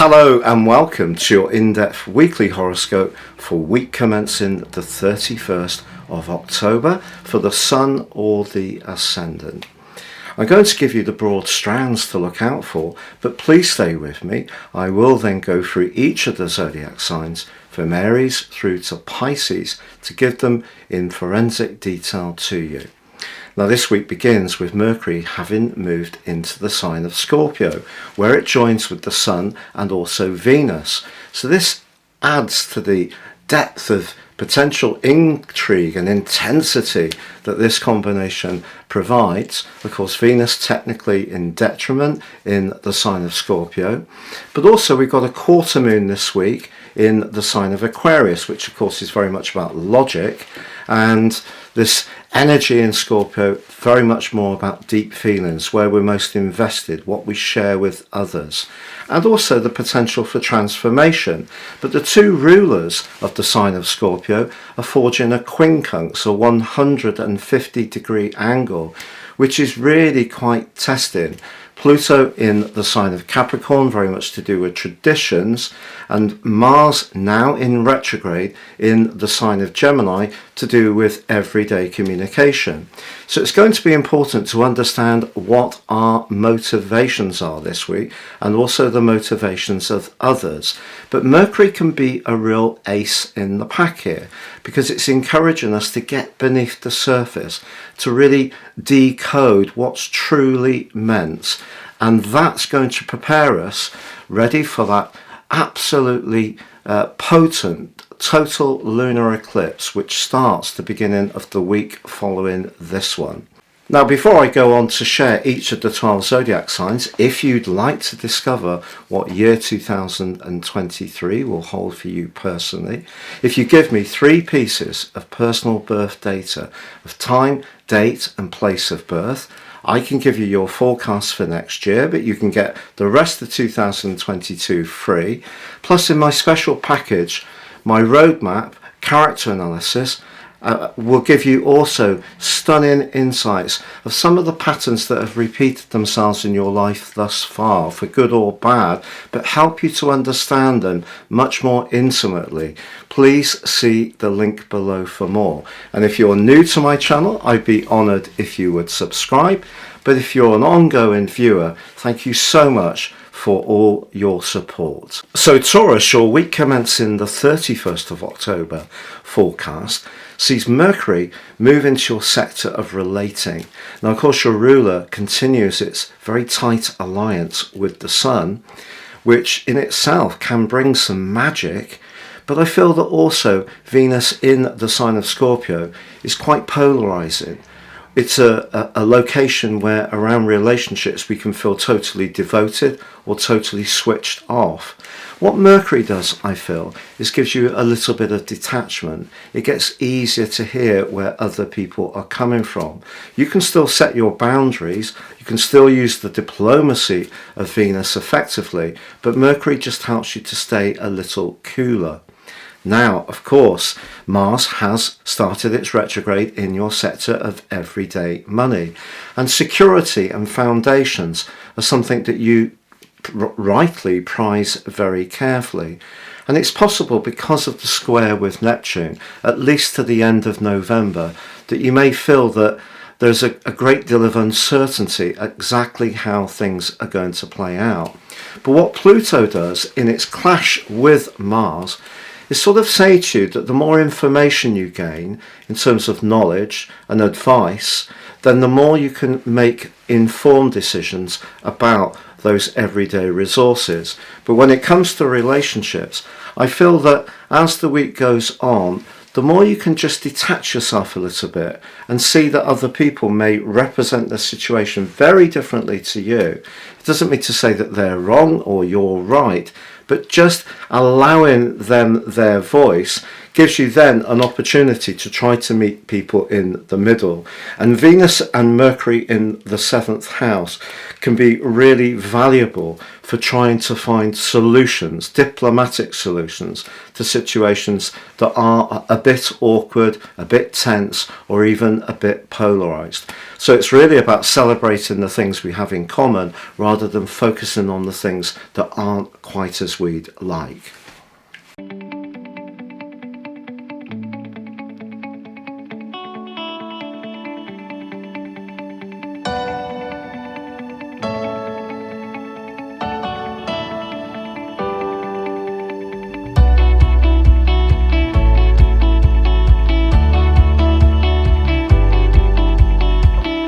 Hello and welcome to your in-depth weekly horoscope for week commencing the 31st of October for the Sun or the Ascendant. I'm going to give you the broad strands to look out for, but please stay with me. I will then go through each of the zodiac signs from Aries through to Pisces to give them in forensic detail to you. Now this week begins with Mercury having moved into the sign of Scorpio, where it joins with the Sun and also Venus. So this adds to the depth of potential intrigue and intensity that this combination provides. Of course, Venus technically in detriment in the sign of Scorpio, but also we've got a quarter moon this week in the sign of Aquarius, which of course is very much about logic, and this energy in Scorpio very much more about deep feelings, where we're most invested, what we share with others, and also the potential for transformation. But the two rulers of the sign of Scorpio are forging a quincunx, a 150-degree angle, which is really quite testing. Pluto in the sign of Capricorn, very much to do with traditions, and Mars now in retrograde in the sign of Gemini to do with everyday communication. So it's going to be important to understand what our motivations are this week and also the motivations of others. But Mercury can be a real ace in the pack here because it's encouraging us to get beneath the surface, to really decode what's truly meant. And that's going to prepare us ready for that absolutely potent total lunar eclipse, which starts the beginning of the week following this one. Now, before I go on to share each of the 12 zodiac signs, if you'd like to discover what year 2023 will hold for you personally, if you give me 3 pieces of personal birth data of time, date and place of birth, I can give you your forecast for next year, but you can get the rest of 2022 free. Plus, in my special package, my roadmap, character analysis, will give you also stunning insights of some of the patterns that have repeated themselves in your life thus far, for good or bad, but help you to understand them much more intimately. Please see the link below for more. And if you're new to my channel, I'd be honoured if you would subscribe. But if you're an ongoing viewer, thank you so much for all your support. So Taurus, your week commencing the 31st of October forecast sees Mercury move into your sector of relating. Now, of course, your ruler continues its very tight alliance with the Sun, which in itself can bring some magic. But I feel that also Venus in the sign of Scorpio is quite polarizing. It's a location where around relationships we can feel totally devoted or totally switched off. What Mercury does, I feel, is gives you a little bit of detachment. It gets easier to hear where other people are coming from. You can still set your boundaries, you can still use the diplomacy of Venus effectively, but Mercury just helps you to stay a little cooler. Now, of course, Mars has started its retrograde in your sector of everyday money, and security and foundations are something that you rightly prize very carefully. And it's possible, because of the square with Neptune, at least to the end of November, that you may feel that there's a great deal of uncertainty exactly how things are going to play out. But what Pluto does in its clash with Mars is sort of say to you that the more information you gain in terms of knowledge and advice, then the more you can make informed decisions about those everyday resources. But when it comes to relationships, I feel that as the week goes on, the more you can just detach yourself a little bit and see that other people may represent the situation very differently to you. It doesn't mean to say that they're wrong or you're right, but just allowing them their voice gives you then an opportunity to try to meet people in the middle. And Venus and Mercury in the 7th house can be really valuable for trying to find solutions, diplomatic solutions, to situations that are a bit awkward, a bit tense, or even a bit polarized. So it's really about celebrating the things we have in common rather than focusing on the things that aren't quite as we'd like.